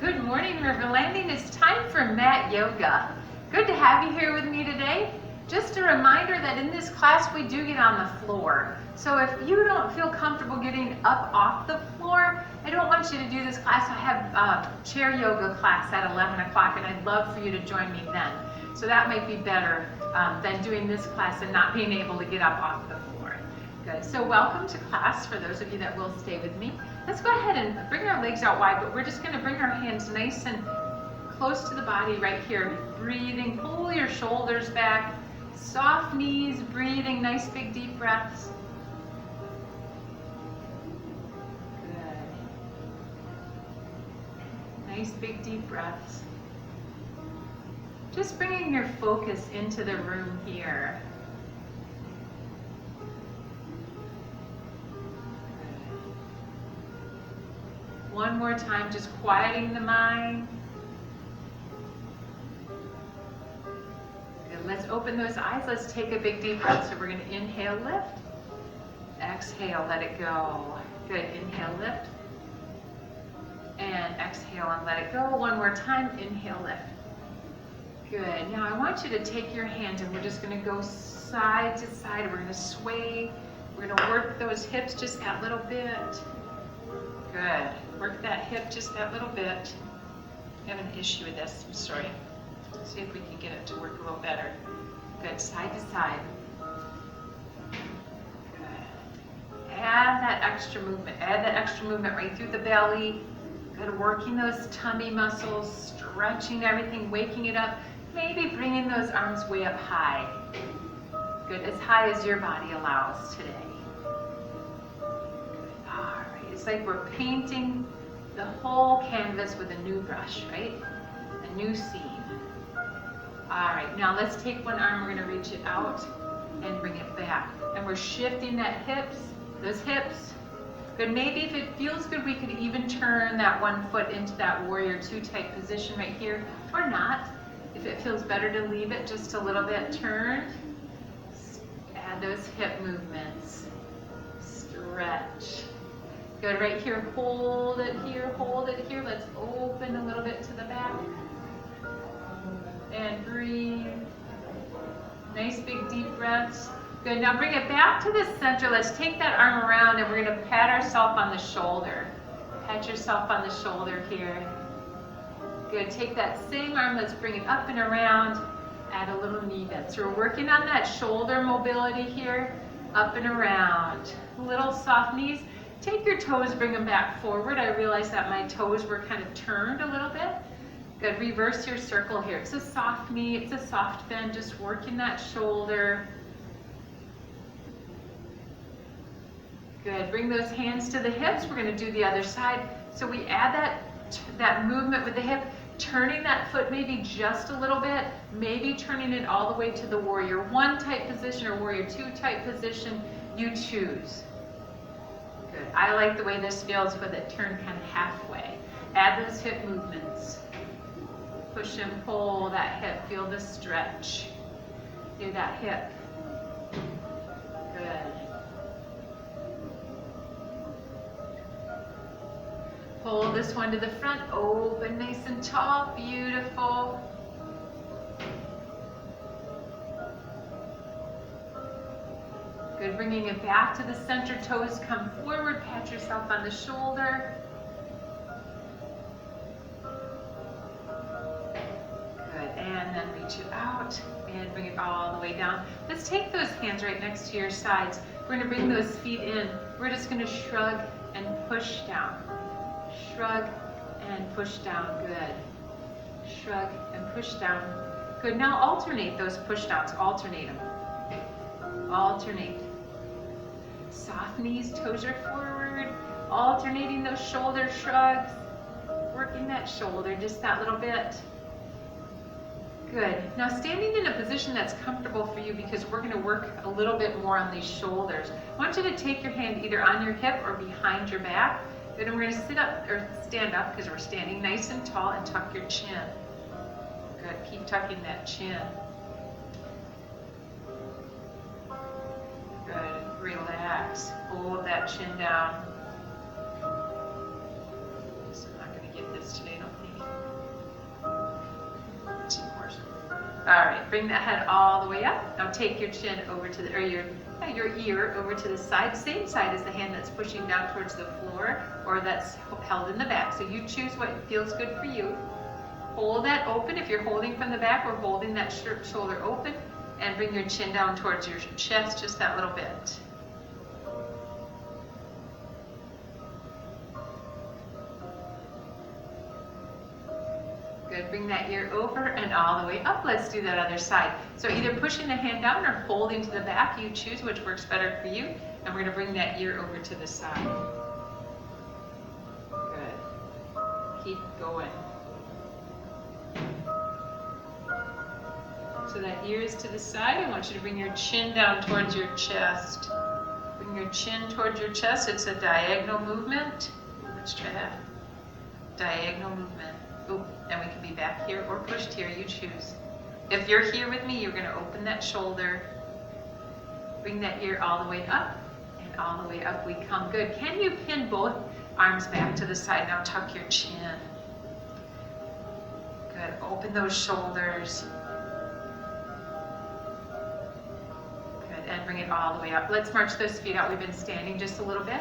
Good morning, River Landing. It's time for mat yoga. Good to have you here with me today. Just a reminder that in this class we do get on the floor. So if you don't feel comfortable getting up off the floor, I don't want you to do this class. I have a chair yoga class at 11 o'clock and I'd love for you to join me then. So that might be better than doing this class and not being able to get up off the floor. Good, so welcome to class for those of you that will stay with me. Let's go ahead and bring our legs out wide, but we're just gonna bring our hands nice and close to the body right here. Breathing, pull your shoulders back, soft knees, breathing, nice big deep breaths. Good. Nice big deep breaths. Just bringing your focus into the room here. One more time, just quieting the mind. Good, let's open those eyes. Let's take a big deep breath. So we're gonna inhale, lift. Exhale, let it go. Good, inhale, lift. And exhale and let it go. One more time, inhale, lift. Good, now I want you to take your hand and we're just gonna go side to side. We're gonna sway. We're gonna work those hips just that little bit. Good. Work that hip just that little bit. I have an issue with this, I'm sorry. Let's see if we can get it to work a little better. Good, side to side. Good. Add that extra movement. Add that extra movement right through the belly. Good, working those tummy muscles, stretching everything, waking it up. Maybe bringing those arms way up high. Good, as high as your body allows today. It's like we're painting the whole canvas with a new brush, right? A new scene. All right, now let's take one arm, we're gonna reach it out and bring it back. And we're shifting that hips, those hips. Good, maybe if it feels good, we could even turn that one foot into that warrior two type position right here, or not. If it feels better to leave it just a little bit turned, add those hip movements, stretch. Good, right here, hold it here, hold it here. Let's open a little bit to the back. And breathe. Nice big deep breaths. Good, now bring it back to the center. Let's take that arm around and we're gonna pat ourselves on the shoulder. Pat yourself on the shoulder here. Good, take that same arm, let's bring it up and around. Add a little knee bend. So we're working on that shoulder mobility here. Up and around. Little soft knees. Take your toes, bring them back forward. I realize that my toes were kind of turned a little bit. Good, reverse your circle here. It's a soft knee, it's a soft bend, just working that shoulder. Good, bring those hands to the hips. We're gonna do the other side. So we add that movement with the hip, turning that foot maybe just a little bit, maybe turning it all the way to the warrior one type position or warrior two type position, you choose. Good. I like the way this feels with it turned kind of halfway. Add those hip movements. Push and pull that hip. Feel the stretch. Do that hip. Good. Pull this one to the front. Open nice and tall. Beautiful. Good, bringing it back to the center, toes come forward, pat yourself on the shoulder. Good, and then reach it out and bring it all the way down. Let's take those hands right next to your sides. We're gonna bring those feet in. We're just gonna shrug and push down. Shrug and push down, good. Shrug and push down. Good, now alternate those push downs, alternate them. Alternate. Soft knees, toes are forward. Alternating those shoulder shrugs. Working that shoulder just that little bit. Good. Now standing in a position that's comfortable for you because we're gonna work a little bit more on these shoulders. I want you to take your hand either on your hip or behind your back. Then we're gonna sit up or stand up because we're standing nice and tall and tuck your chin. Good, keep tucking that chin. Good, relax, hold that chin down. So I'm not gonna get this today, I don't think. All right, bring that head all the way up. Now take your chin over to the, or your ear over to the side, same side as the hand that's pushing down towards the floor or that's held in the back. So you choose what feels good for you. Hold that open. If you're holding from the back, we're holding that shoulder open, and bring your chin down towards your chest just that little bit. Good, bring that ear over and all the way up. Let's do that other side. So either pushing the hand down or holding to the back, you choose which works better for you. And we're gonna bring that ear over to the side. Good, keep going. So that ear is to the side. I want you to bring your chin down towards your chest. Bring your chin towards your chest. It's a diagonal movement. Let's try that. Diagonal movement. Ooh, and we can be back here or pushed here, you choose. If you're here with me, you're gonna open that shoulder. Bring that ear all the way up, and all the way up we come. Good, can you pin both arms back to the side? Now tuck your chin. Good, open those shoulders. Good, and bring it all the way up. Let's march those feet out. We've been standing just a little bit.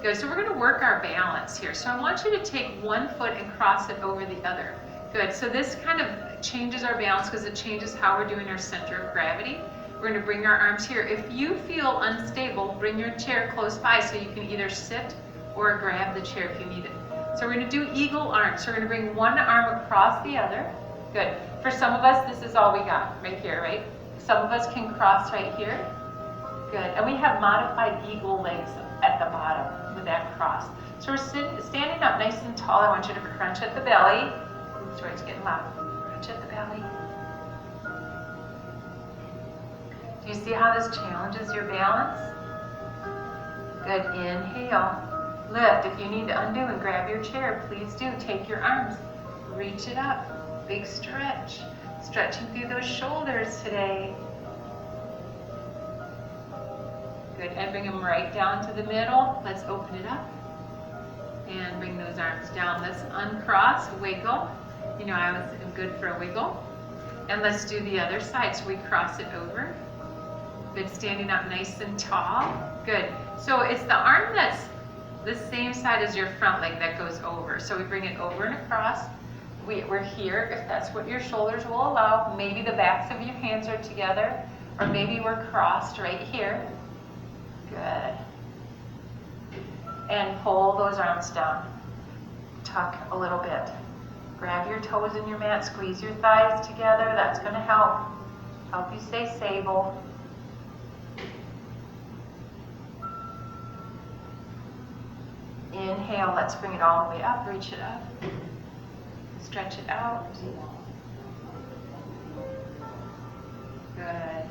Good, so we're gonna work our balance here. So I want you to take one foot and cross it over the other. Good, so this kind of changes our balance because it changes how we're doing our center of gravity. We're gonna bring our arms here. If you feel unstable, bring your chair close by so you can either sit or grab the chair if you need it. So we're gonna do eagle arms. So we're gonna bring one arm across the other. Good, for some of us, this is all we got right here, right? Some of us can cross right here. Good, and we have modified eagle legs at the bottom with that cross. So we're standing up nice and tall. I want you to crunch at the belly. Oops, sorry, it's getting loud. Crunch at the belly. Do you see how this challenges your balance? Good, inhale. Lift. If you need to undo and grab your chair, please do. Take your arms, reach it up. Big stretch. Stretching through those shoulders today. Good, and bring them right down to the middle. Let's open it up. And bring those arms down. Let's uncross, wiggle. You know, I was good for a wiggle. And let's do the other side. So we cross it over. Good, standing up nice and tall. Good, so it's the arm that's the same side as your front leg that goes over. So we bring it over and across. We're here, if that's what your shoulders will allow. Maybe the backs of your hands are together, or maybe we're crossed right here. Good. And pull those arms down. Tuck a little bit. Grab your toes in your mat, squeeze your thighs together. That's gonna help you stay stable. Inhale, let's bring it all the way up, reach it up. Stretch it out. Good.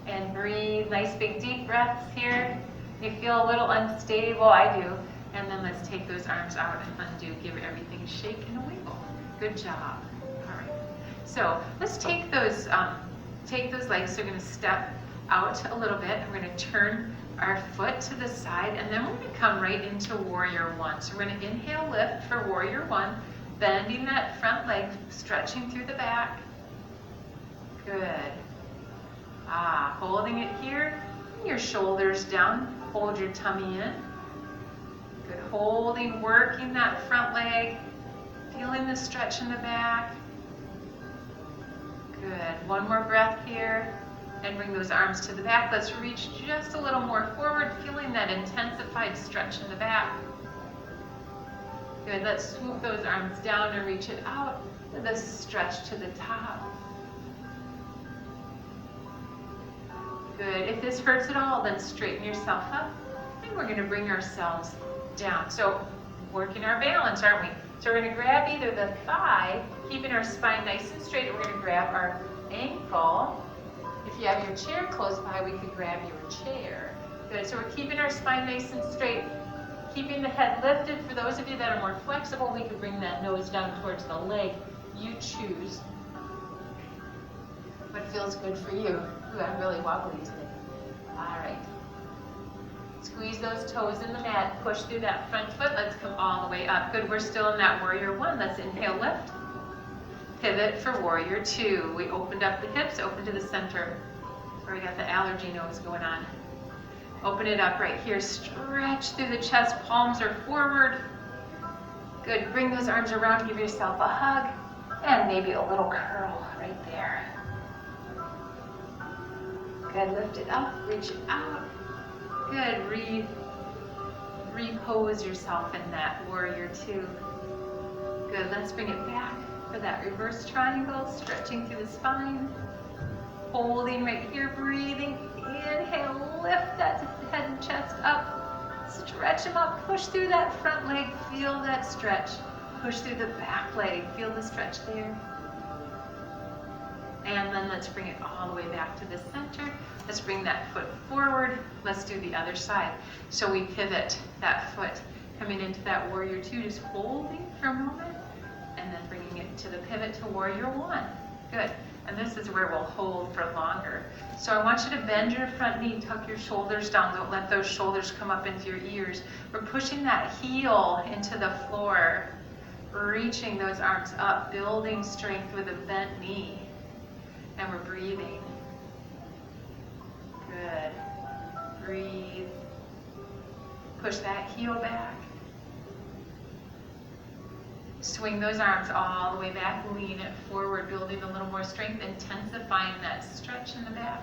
And breathe, nice big deep breaths here. You feel a little unstable, I do. And then let's take those arms out and undo. Give everything a shake and a wiggle. Good job. All right. So let's take those legs. They're going to step out a little bit. We're going to turn our foot to the side, and then we're going to come right into Warrior One. So we're going to inhale, lift for Warrior One, bending that front leg, stretching through the back. Good. Holding it here. Your shoulders down. Hold your tummy in. Good. Holding, working that front leg. Feeling the stretch in the back. Good. One more breath here. And bring those arms to the back. Let's reach just a little more forward, feeling that intensified stretch in the back. Good. Let's swoop those arms down and reach it out with a stretch to the top. Good. If this hurts at all, then straighten yourself up. And we're going to bring ourselves down. So working our balance, aren't we? So we're going to grab either the thigh, keeping our spine nice and straight. We're going to grab our ankle. If you have your chair close by, we could grab your chair. Good. So we're keeping our spine nice and straight. Keeping the head lifted. For those of you that are more flexible, we could bring that nose down towards the leg. You choose what feels good for you. Ooh, I'm really wobbly today. All right. Squeeze those toes in the mat. Push through that front foot. Let's come all the way up. Good. We're still in that Warrior One. Let's inhale, lift. Pivot for warrior two. We opened up the hips, open to the center. Sorry, I got the allergy nose going on. Open it up right here. Stretch through the chest. Palms are forward. Good. Bring those arms around. Give yourself a hug. And maybe a little curl right there. Good. Lift it up. Reach it out. Good. Repose yourself in that warrior two. Good. Let's bring it back for that reverse triangle. Stretching through the spine. Holding right here. Breathing. Inhale. Lift that head and chest up. Stretch them up. Push through that front leg. Feel that stretch. Push through the back leg. Feel the stretch there. And then let's bring it all the way back to the center. Let's bring that foot forward. Let's do the other side. So we pivot that foot coming into that warrior two, just holding for a moment, and then bringing it to the pivot to warrior one. Good. And this is where we'll hold for longer. So I want you to bend your front knee, tuck your shoulders down. Don't let those shoulders come up into your ears. We're pushing that heel into the floor, reaching those arms up, building strength with a bent knee. And we're breathing. Good. Breathe. Push that heel back. Swing those arms all the way back, lean it forward, building a little more strength, intensifying that stretch in the back.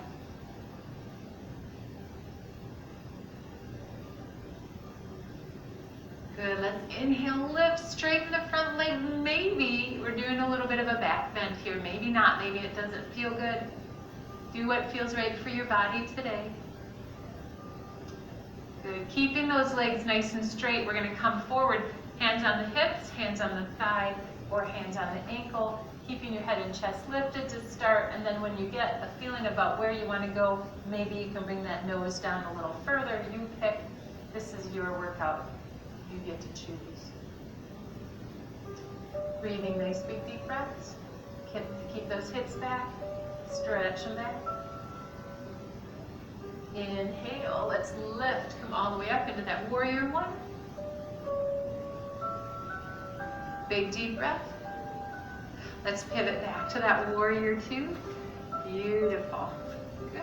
Good, let's inhale, lift, straighten the front leg. Maybe we're doing a little bit of a back bend here, maybe not, maybe it doesn't feel good. Do what feels right for your body today. Good, keeping those legs nice and straight, we're gonna come forward. Hands on the hips, hands on the thigh, or hands on the ankle, keeping your head and chest lifted to start, and then when you get a feeling about where you want to go, maybe you can bring that nose down a little further. You pick. This is your workout. You get to choose. Breathing nice big deep breaths. Keep those hips back. Stretch them back. Inhale. Let's lift. Come all the way up into that warrior one. Big deep breath. Let's pivot back to that warrior two. Beautiful. Good.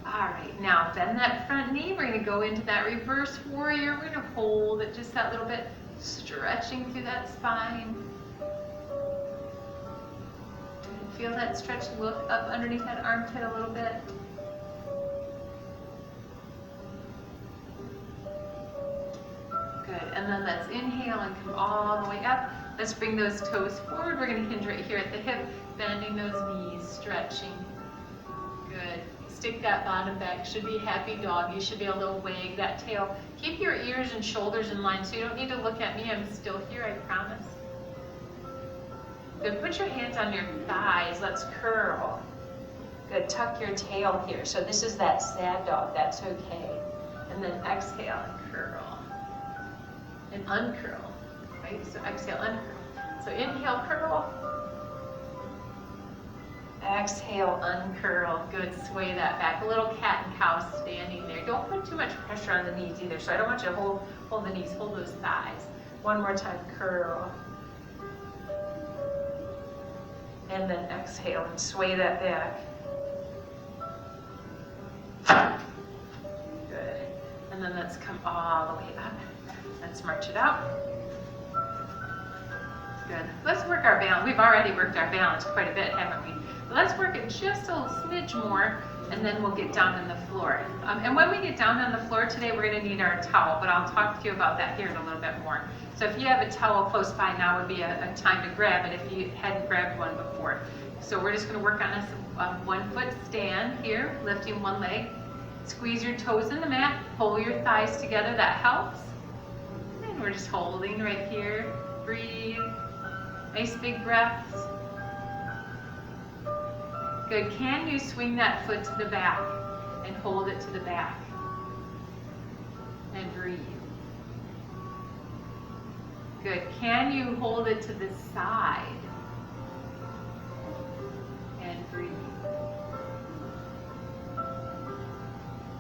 All right, now bend that front knee. We're gonna go into that reverse warrior. We're gonna hold it just that little bit, stretching through that spine. Feel that stretch. Look up underneath that armpit a little bit. Good, and then let's inhale and come all the way up. Let's bring those toes forward. We're gonna hinge right here at the hip, bending those knees, stretching. Good. Stick that bottom back. Should be happy dog. You should be able to wag that tail. Keep your ears and shoulders in line, so you don't need to look at me. I'm still here, I promise. Good. Put your hands on your thighs. Let's curl. Good. Tuck your tail here. So this is that sad dog. That's okay. And then exhale and curl. And uncurl. Right? So exhale, uncurl. So inhale, curl. Exhale, uncurl. Good. Sway that back. A little cat and cow standing there. Don't put too much pressure on the knees either. So I don't want you to hold the knees. Hold those thighs. One more time. Curl. And then exhale and sway that back. Good. And then let's come all the way up. Let's march it out. Good. Let's work our balance. We've already worked our balance quite a bit, haven't we? But let's work it just a smidge more, and then we'll get down on the floor. And when we get down on the floor today, we're going to need our towel, but I'll talk to you about that here in a little bit more. So if you have a towel close by, now would be a time to grab it if you hadn't grabbed one before. So we're just going to work on a 1 foot stand here, lifting one leg. Squeeze your toes in the mat, pull your thighs together, that helps. And we're just holding right here. Breathe. Nice big breaths. Good. Can you swing that foot to the back and hold it to the back? And breathe. Good. Can you hold it to the side? And breathe.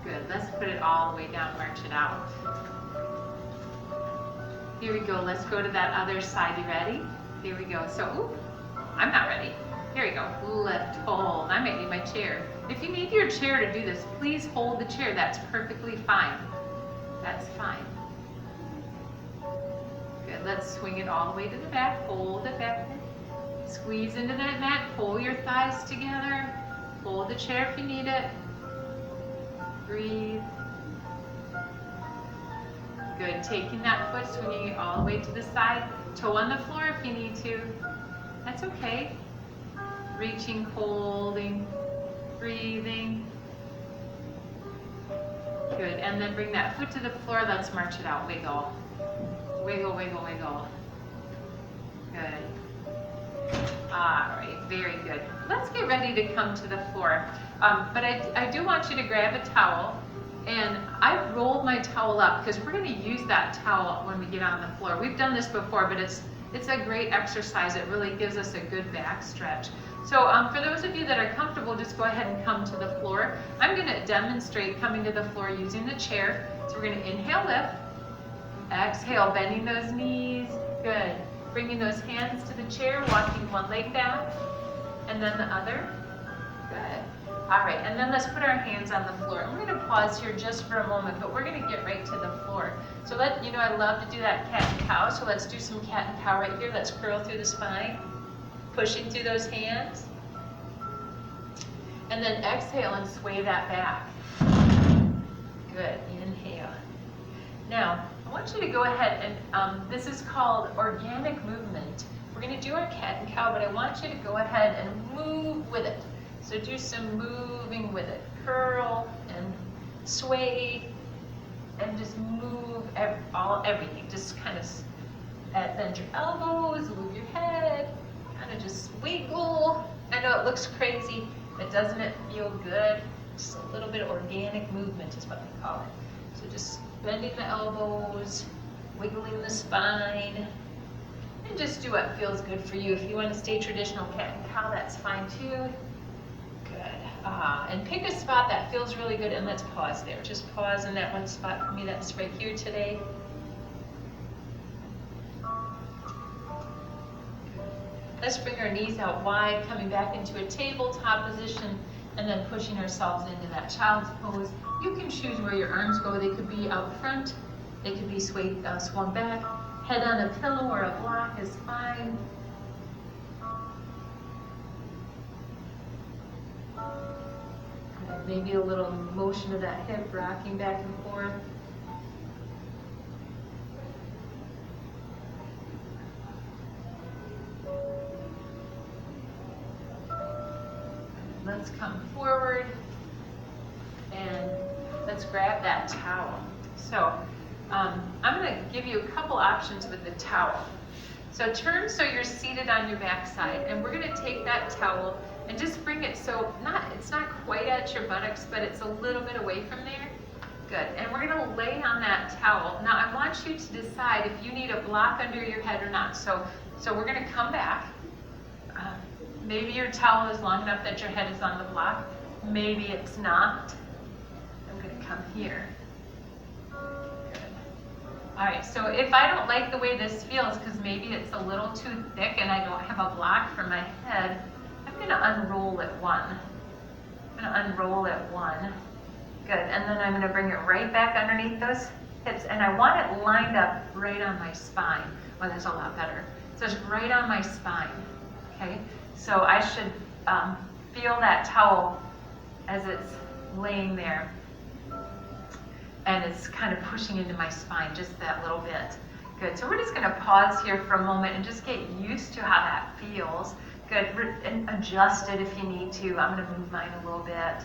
Good. Let's put it all the way down, march it out. Here we go. Let's go to that other side. You ready? Here we go. So, I'm not ready. Here we go. Lift, hold. I might need my chair. If you need your chair to do this, please hold the chair. That's perfectly fine. That's fine. Good. Let's swing it all the way to the back. Hold it back. Squeeze into that mat. Pull your thighs together. Hold the chair if you need it. Breathe. Good. Taking that foot, swinging it all the way to the side. Toe on the floor if you need to. That's okay. Reaching, holding, breathing. Good. And then bring that foot to the floor. Let's march it out. Wiggle. Wiggle, wiggle, wiggle. Good. All right. Very good. Let's get ready to come to the floor. But I do want you to grab a towel. And I've rolled my towel up because we're going to use that towel when we get on the floor. We've done this before, but it's a great exercise. It really gives us a good back stretch. So for those of you that are comfortable, just go ahead and come to the floor. I'm going to demonstrate coming to the floor using the chair. So we're going to inhale, lift. Exhale, bending those knees. Good. Bringing those hands to the chair, walking one leg back, and then the other. Good. All right, and then let's put our hands on the floor. I'm going to pause here just for a moment, but we're going to get right to the floor. So I love to do that cat and cow, so let's do some cat and cow right here. Let's curl through the spine, pushing through those hands. And then exhale and sway that back. Good, inhale. Now, I want you to go ahead and, this is called organic movement. We're going to do our cat and cow, but I want you to go ahead and move with it. So do some moving with it. Curl and sway and just move everything. Just kind of bend your elbows, move your head, kind of just wiggle. I know it looks crazy, but doesn't it feel good? Just a little bit of organic movement is what they call it. So just bending the elbows, wiggling the spine, and just do what feels good for you. If you want to stay traditional cat and cow, that's fine too. And pick a spot that feels really good, and let's pause there. Just pause in that one spot for me. That's right here today. Let's bring our knees out wide, coming back into a tabletop position, and then pushing ourselves into that child's pose. You can choose where your arms go. They could be out front. They could be swung back. Head on a pillow or a block is fine. Maybe a little motion of that hip rocking back and forth. Let's come forward and let's grab that towel. So I'm going to give you a couple options with the towel. So turn so you're seated on your back side, and we're going to take that towel and just bring it so it's not quite at your buttocks, but it's a little bit away from there. Good. And we're going to lay on that towel. Now I want you to decide if you need a block under your head or not. So we're going to come back. Maybe your towel is long enough that your head is on the block. Maybe it's not. I'm going to come here. Good. All right, so if I don't like the way this feels, because maybe it's a little too thick and I don't have a block for my head, I'm going to unroll it one. I'm going to unroll it one. Good, and then I'm going to bring it right back underneath those hips, and I want it lined up right on my spine. Well, that's a lot better. So it's right on my spine, okay? So I should feel that towel as it's laying there, and it's kind of pushing into my spine just that little bit. Good, so we're just going to pause here for a moment and just get used to how that feels. Good, and adjust it if you need to. I'm going to move mine a little bit.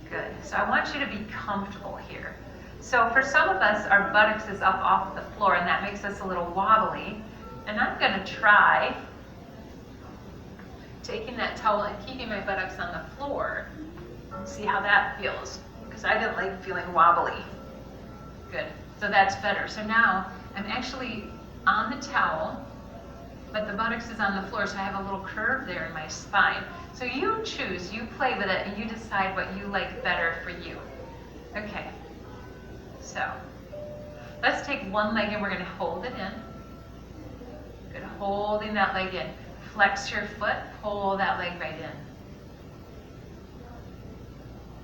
Good, so I want you to be comfortable here. So for some of us, our buttocks is up off the floor, and that makes us a little wobbly. And I'm going to try taking that towel and keeping my buttocks on the floor and see how that feels, because I didn't like feeling wobbly. Good, so that's better. So now I'm actually on the towel, but the buttocks is on the floor, so I have a little curve there in my spine. So you choose, you play with it, and you decide what you like better for you. Okay, so let's take one leg and we're going to hold it in. Good, holding that leg in. Flex your foot, pull that leg right in.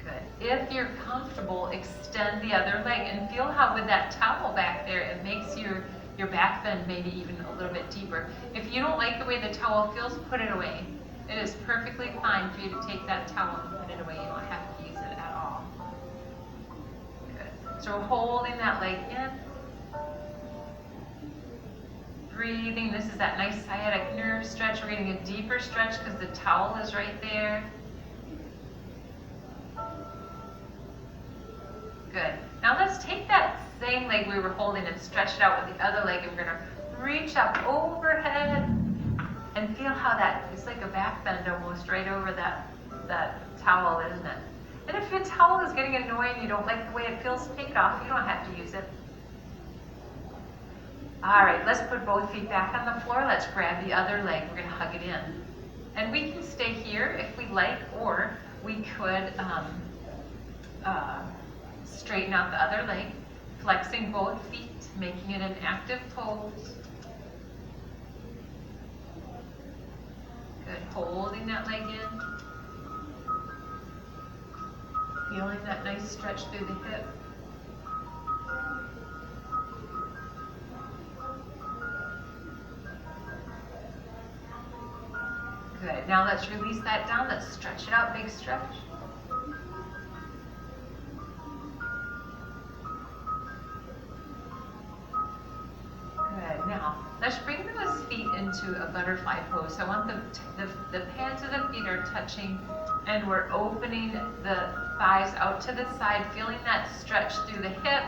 Good. If you're comfortable, extend the other leg and feel how with that towel back there, it makes your back bend maybe even a little bit deeper. If you don't like the way the towel feels, put it away. It is perfectly fine for you to take that towel and put it away. You don't have to use it at all. Good. So we're holding that leg in. Breathing. This is that nice sciatic nerve stretch. We're getting a deeper stretch because the towel is right there. Good. Now let's take that same leg we were holding and stretch it out with the other leg, and we're going to reach up overhead and feel how that, it's like a back bend almost right over that towel, isn't it? And if your towel is getting annoying, you don't like the way it feels, take it off. You don't have to use it. All right, let's put both feet back on the floor. Let's grab the other leg. We're going to hug it in. And we can stay here if we like, or we could straighten out the other leg, flexing both feet, making it an active pose. Good, holding that leg in. Feeling that nice stretch through the hip. Good. Now let's release that down. Let's stretch it out. Big stretch. Good. Now let's bring those feet into a butterfly pose. So I want the pads of the feet are touching, and we're opening the thighs out to the side, feeling that stretch through the hip.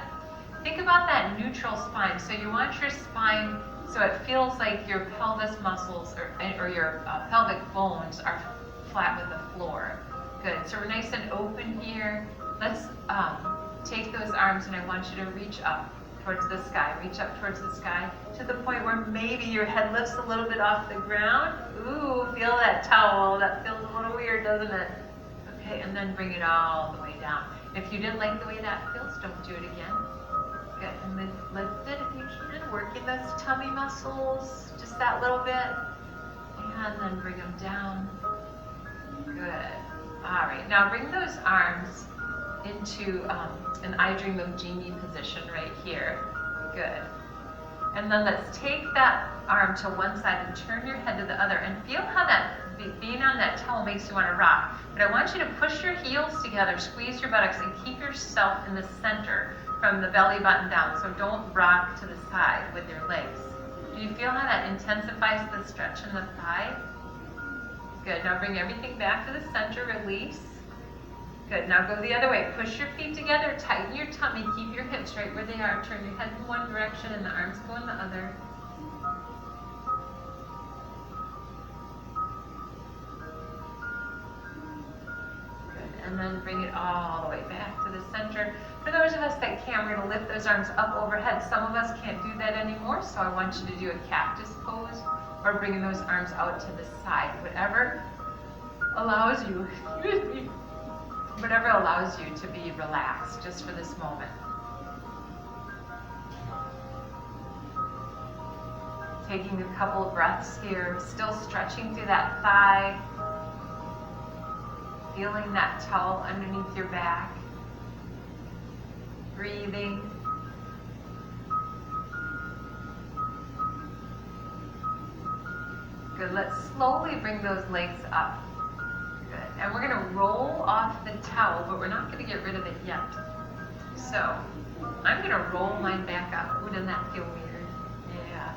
Think about that neutral spine. So you want your spine so it feels like your pelvis muscles or your pelvic bones are flat with the floor. Good. So we're nice and open here. Let's take those arms, and I want you to reach up towards the sky. Reach up towards the sky to the point where maybe your head lifts a little bit off the ground. Ooh, feel that towel. That feels a little weird, doesn't it? Okay, and then bring it all the way down. If you didn't like the way that feels, don't do it again. Good, and then lift it if you can, working those tummy muscles, just that little bit. And then bring them down. Good. All right, now bring those arms into an I Dream of Jeannie position right here. Good. And then let's take that arm to one side and turn your head to the other, and feel how that being on that towel makes you want to rock. But I want you to push your heels together, squeeze your buttocks, and keep yourself in the center from the belly button down. So don't rock to the side with your legs. Do you feel how that intensifies the stretch in the thigh? Good. Now bring everything back to the center, release. Good. Now go the other way. Push your feet together, tighten your tummy, keep your hips right where they are. Turn your head in one direction and the arms go in the other. Good. And then bring it all the way back to the center. For those of us that can, we're going to lift those arms up overhead. Some of us can't do that anymore, so I want you to do a cactus pose or bringing those arms out to the side. Whatever allows you, whatever allows you to be relaxed just for this moment. Taking a couple of breaths here, still stretching through that thigh, feeling that towel underneath your back, breathing. Good, let's slowly bring those legs up. Good, and we're gonna roll off the towel, but we're not gonna get rid of it yet. So, I'm gonna roll mine back up. Ooh, doesn't that feel weird? Yeah.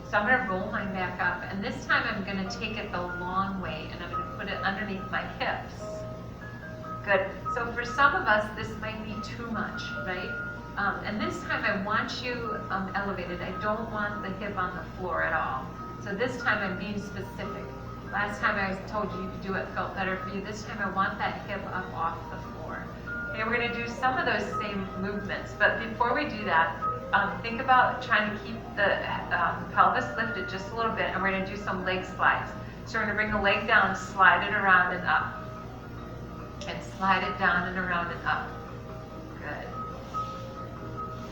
So I'm gonna roll mine back up, and this time I'm gonna take it the long way, and I'm gonna put it underneath my hips. Good, so for some of us, this might be too much, right? And this time I want you elevated. I don't want the hip on the floor at all. So this time I'm being specific. Last time I told you to do it felt better for you. This time I want that hip up off the floor. Okay, we're gonna do some of those same movements, but before we do that, think about trying to keep the pelvis lifted just a little bit, and we're gonna do some leg slides. So we're gonna bring the leg down, slide it around and up. And slide it down and around and up. Good.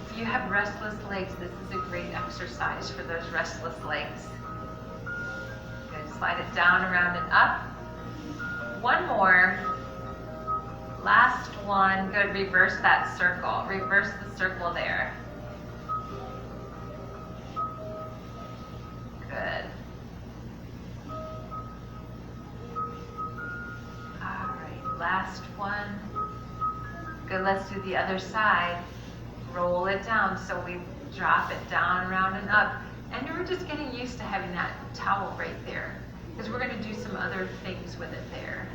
If you have restless legs, this is a great exercise for those restless legs. Good. slide it down, around, and up. One more. Last one. Good. Reverse that circle. Reverse the circle there. Good. All right. Last one. Good. Let's do the other side. Roll it down. So we drop it down, around, and up. And we're just getting used to having that towel right there, because we're going to do some other things with it there.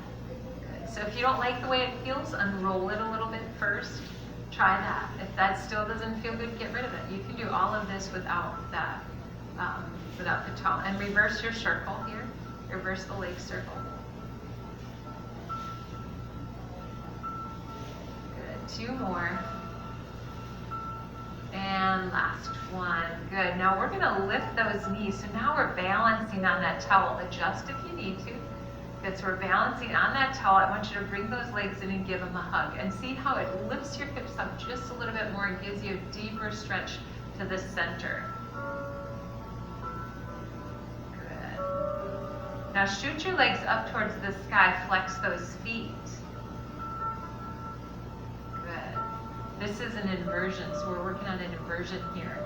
Good. So if you don't like the way it feels, unroll it a little bit first. Try that. If that still doesn't feel good, get rid of it. You can do all of this without that, without the towel. And reverse your circle here. Reverse the leg circle. Good. Two more. And last one. Good. Now we're going to lift those knees. So now we're balancing on that towel. Adjust if you need to. Good. So we're balancing on that towel. I want you to bring those legs in and give them a hug. And see how it lifts your hips up just a little bit more and gives you a deeper stretch to the center. Good. Now shoot your legs up towards the sky. Flex those feet. This is an inversion, so we're working on an inversion here.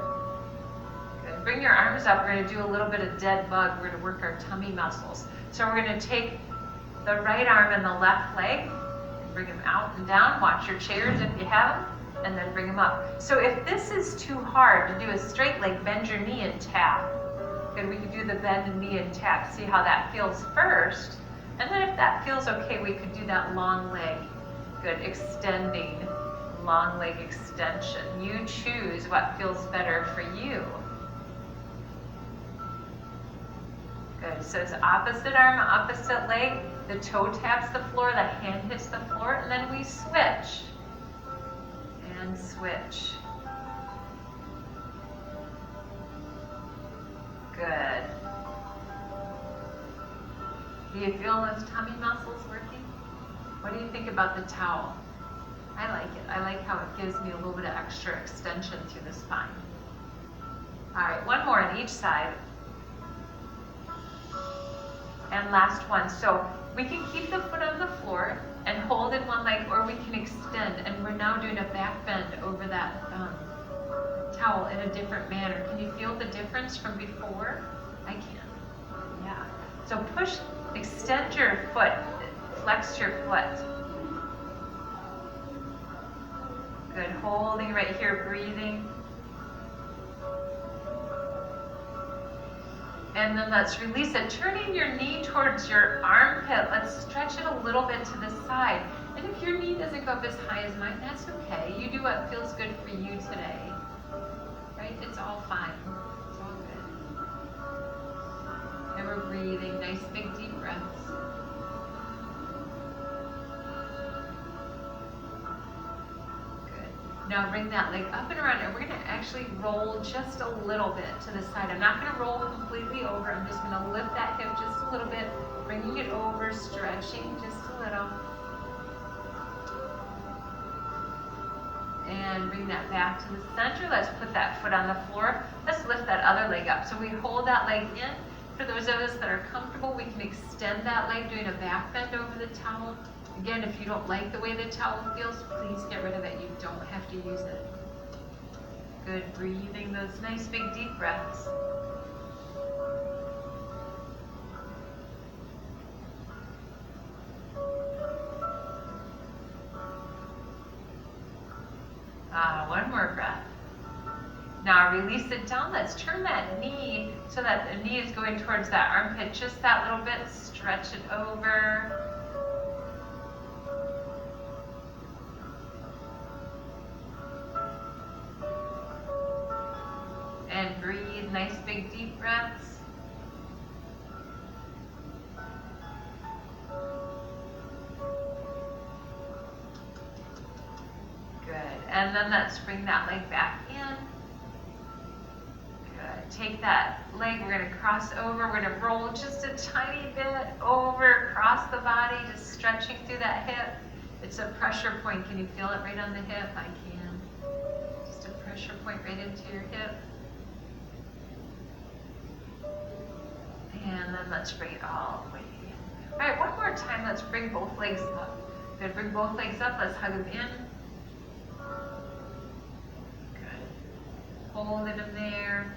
Good. Bring your arms up. We're going to do a little bit of dead bug. We're going to work our tummy muscles. So we're going to take the right arm and the left leg, bring them out and down. Watch your chairs if you have them, and then bring them up. So if this is too hard to do a straight leg, bend your knee and tap. Good. We could do the bend and knee and tap. See how that feels first. And then if that feels okay, we could do that long leg. Good. Extending. Long leg extension. You choose what feels better for you. Good. So it's opposite arm, opposite leg. The toe taps the floor, the hand hits the floor, and then we switch. And switch. Good. Do you feel those tummy muscles working? What do you think about the towel? I like it. I like how it gives me a little bit of extra extension through the spine. All right, one more on each side. And last one. So we can keep the foot on the floor and hold in one leg, or we can extend. And we're now doing a back bend over that towel in a different manner. Can you feel the difference from before? I can. Yeah. So push, extend your foot, flex your foot. Good. Holding right here, breathing. And then let's release it. Turning your knee towards your armpit. Let's stretch it a little bit to the side. And if your knee doesn't go up as high as mine, that's okay. You do what feels good for you today. Right? It's all fine. It's all good. And we're breathing. Nice big deep breaths. Now bring that leg up and around, and we're going to actually roll just a little bit to the side. I'm not going to roll completely over. I'm just going to lift that hip just a little bit, bringing it over, stretching just a little. And bring that back to the center. Let's put that foot on the floor. Let's lift that other leg up. So we hold that leg in. For those of us that are comfortable, we can extend that leg, doing a back bend over the towel. Again, if you don't like the way the towel feels, please get rid of it. You don't have to use it. Good. Breathing those nice big deep breaths. One more breath. Now release it down. Let's turn that knee so that the knee is going towards that armpit just that little bit. Stretch it over. And breathe, nice big deep breaths. Good. And then let's bring that leg back in. Good. Take that leg, we're going to cross over. We're going to roll just a tiny bit over, across the body, just stretching through that hip. It's a pressure point. Can you feel it right on the hip? I can. Just a pressure point right into your hip. And then let's bring it all the way in. All right, one more time. Let's bring both legs up. Good, bring both legs up. Let's hug them in. Good. Holding them there.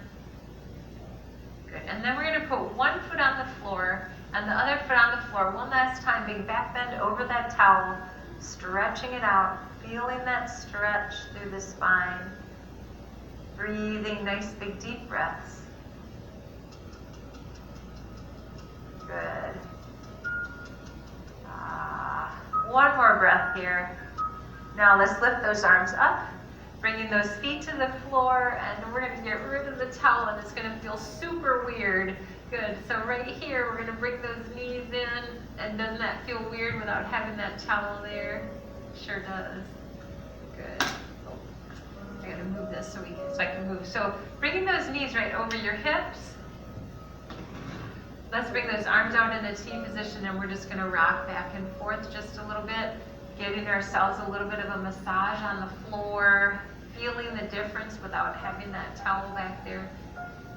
Good, and then we're gonna put one foot on the floor and the other foot on the floor. One last time, big back bend over that towel, stretching it out, feeling that stretch through the spine. Breathing nice big deep breaths. Good. One more breath here. Now let's lift those arms up, bringing those feet to the floor, and we're gonna get rid of the towel, and it's gonna feel super weird. Good, so right here, we're gonna bring those knees in, and doesn't that feel weird without having that towel there? Sure does. Good. Oh, I gotta move this so I can move. So bringing those knees right over your hips. Let's bring those arms out in a T position, and we're just gonna rock back and forth just a little bit, giving ourselves a little bit of a massage on the floor, feeling the difference without having that towel back there,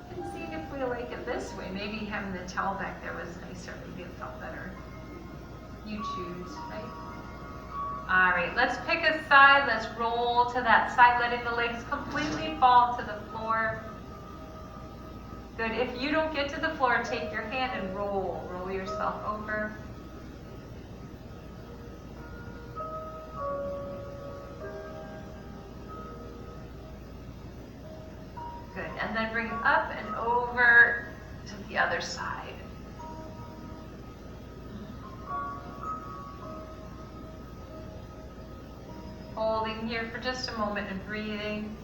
and seeing if we like it this way. Maybe having the towel back there was nicer, maybe it felt better. You choose, right? All right, let's pick a side. Let's roll to that side, letting the legs completely fall to the floor. Good, if you don't get to the floor, take your hand and roll yourself over. Good, and then bring up and over to the other side. Holding here for just a moment and breathing.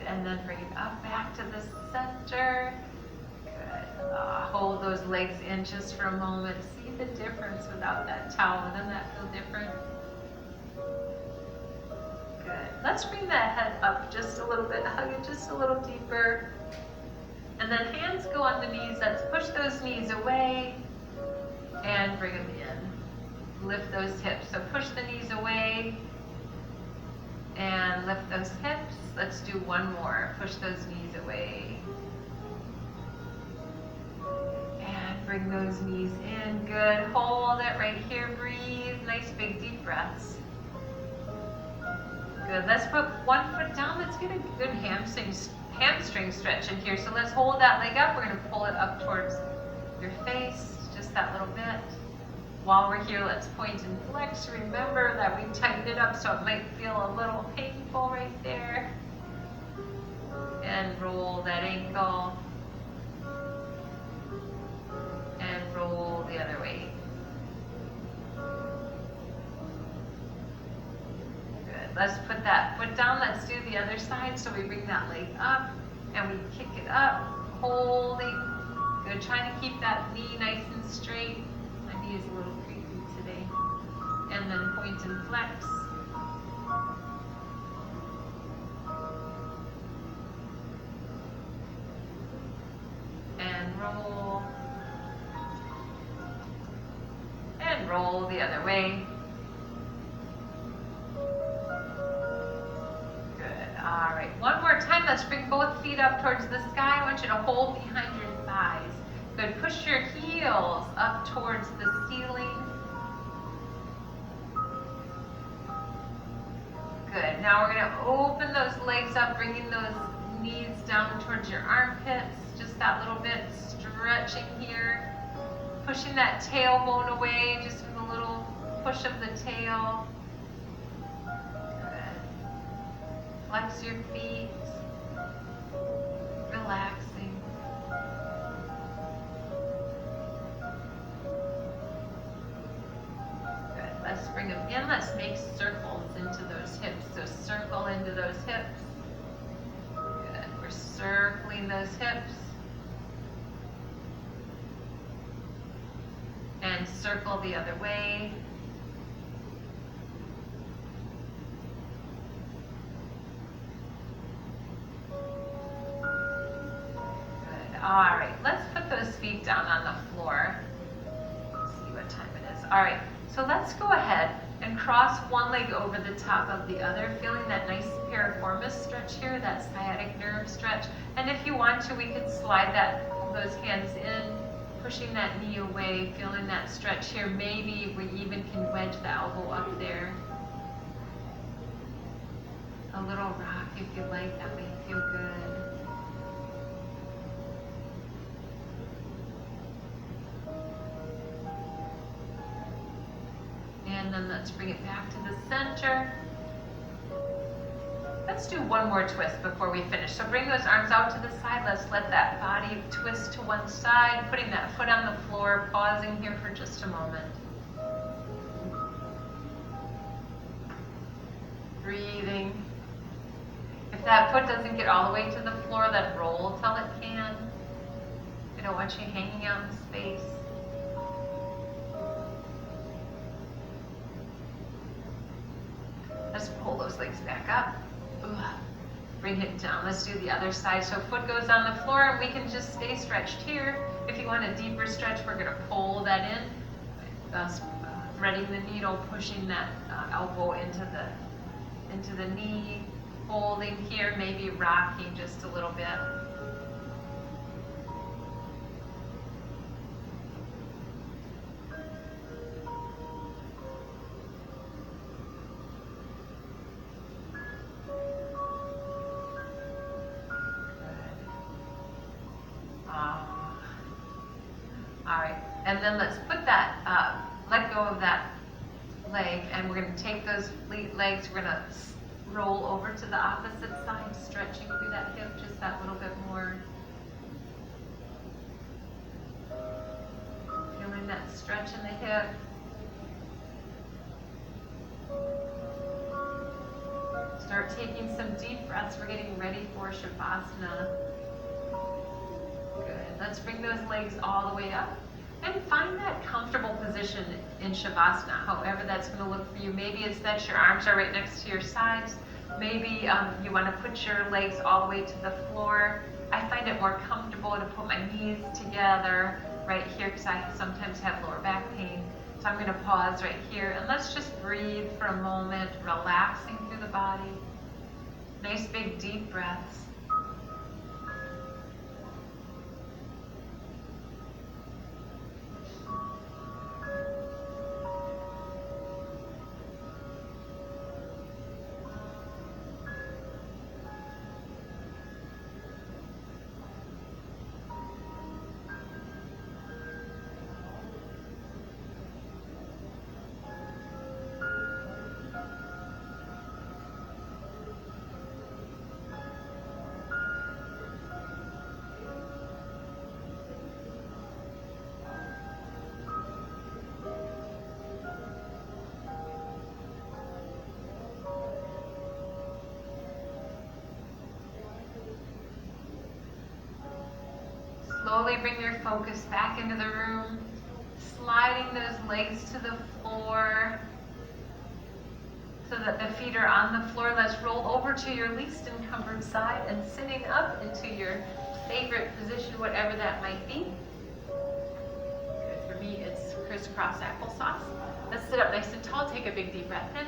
And then bring it up back to the center. Good. Hold those legs in just for a moment. See the difference without that towel. Doesn't that feel different? Good. Let's bring that head up just a little bit. Hug it just a little deeper. And then hands go on the knees. Let's push those knees away and bring them in. Lift those hips. So push the knees away and lift those hips. Let's do one more. Push those knees away. And bring those knees in. Good. Hold it right here. Breathe. Nice big deep breaths. Good. Let's put one foot down. Let's get a good hamstring stretch in here. So let's hold that leg up. We're going to pull it up towards your face. Just that little bit. While we're here, let's point and flex. Remember that we tightened it up, so it might feel a little painful right there. And roll that ankle. And roll the other way. Good. Let's put that foot down. Let's do the other side. So we bring that leg up and we kick it up, holding. Good. Trying to keep that knee nice and straight. My knee is a little creepy today. And then point and flex. And roll. And roll the other way. Good. All right. One more time. Let's bring both feet up towards the sky. I want you to hold behind your thighs. Good. Push your heels up towards the ceiling. Good. Now we're going to open those legs up, bringing those knees down towards your armpits. Just that little bit, stretching here. Pushing that tailbone away, just with a little push of the tail. Good. Flex your feet. Relaxing. Good. Let's bring them in. Let's make circles into those hips. So circle into those hips. Good. We're circling those hips. And circle the other way. Good. All right, let's put those feet down on the floor. Let's see what time it is. All right, so let's go ahead and and cross one leg over the top of the other, feeling that nice piriformis stretch here, that sciatic nerve stretch. And if you want to, we could slide those hands in, pushing that knee away, feeling that stretch here. Maybe we even can wedge the elbow up there. A little rock if you like, that may feel good. And then let's bring it back to the center. Let's do one more twist before we finish. So bring those arms out to the side. Let's let that body twist to one side, putting that foot on the floor, pausing here for just a moment. Breathing. If that foot doesn't get all the way to the floor, then roll till it can. I don't want you hanging out in space. Let's pull those legs back up. Bring it down. Let's do the other side. So foot goes on the floor and we can just stay stretched here. If you want a deeper stretch, we're going to pull that in. Threading the needle, pushing that elbow into the knee, holding here, maybe rocking just a little bit. And then let's put that, let go of that leg, and we're going to take those legs, we're going to roll over to the opposite side, stretching through that hip just that little bit more. Feeling that stretch in the hip. Start taking some deep breaths. We're getting ready for Shavasana. Good. Let's bring those legs all the way up. And find that comfortable position in Shavasana, however that's going to look for you. Maybe it's that your arms are right next to your sides. Maybe you want to put your legs all the way to the floor. I find it more comfortable to put my knees together right here because I sometimes have lower back pain. So I'm going to pause right here and let's just breathe for a moment, relaxing through the body. Nice big deep breaths. Slowly bring your focus back into the room, sliding those legs to the floor so that the feet are on the floor. Let's roll over to your least encumbered side and sitting up into your favorite position, whatever that might be. Good. For me, it's crisscross applesauce. Let's sit up nice and tall. Take a big deep breath in.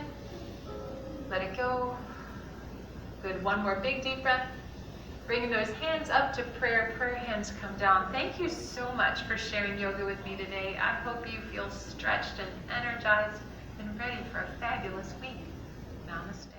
Let it go. Good. One more big deep breath. Bringing those hands up to prayer. Prayer hands come down. Thank you so much for sharing yoga with me today. I hope you feel stretched and energized and ready for a fabulous week. Namaste.